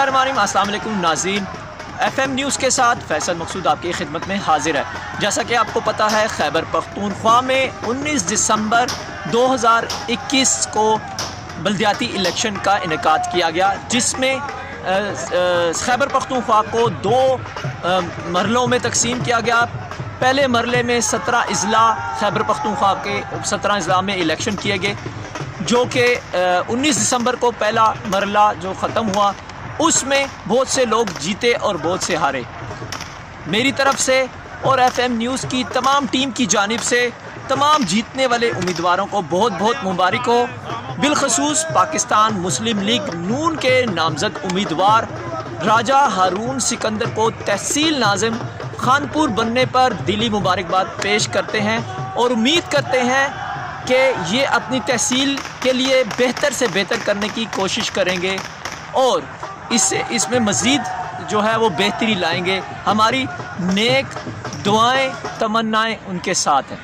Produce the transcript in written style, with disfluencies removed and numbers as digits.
बिस्मिल्लाहिर्रहमानिर्रहीम। अस्सलाम वालेकुम नाज़रीन, FM न्यूज़ के साथ फैसल मकसूद आपकी खिदमत में हाजिर है। जैसा कि आपको पता है, खैबर पख्तूनख्वा में 19 दिसंबर 2021 को बल्दियाती इलेक्शन का इनेकाद किया गया, जिसमें खैबर पख्तूनख्वा को दो मरलों में तकसीम किया गया। पहले मरले में 17 अजला खैबर पख्तूनख्वा के 17 अजला में इलेक्शन किए गए, जो कि 19 दिसंबर को पहला मरला जो ख़त्म हुआ उसमें बहुत से लोग जीते और बहुत से हारे। मेरी तरफ से और FM न्यूज़ की तमाम टीम की जानिब से तमाम जीतने वाले उम्मीदवारों को बहुत बहुत मुबारक हो। बिलखसूस पाकिस्तान मुस्लिम लीग नून के नामज़द उम्मीदवार राजा हारून सिकंदर को तहसील नाज़िम खानपुर बनने पर दिली मुबारकबाद पेश करते हैं और उम्मीद करते हैं कि ये अपनी तहसील के लिए बेहतर से बेहतर करने की कोशिश करेंगे और इसमें मज़ीद जो है वो बेहतरी लाएंगे। हमारी नेक दुआएं तमन्नाएं उनके साथ हैं।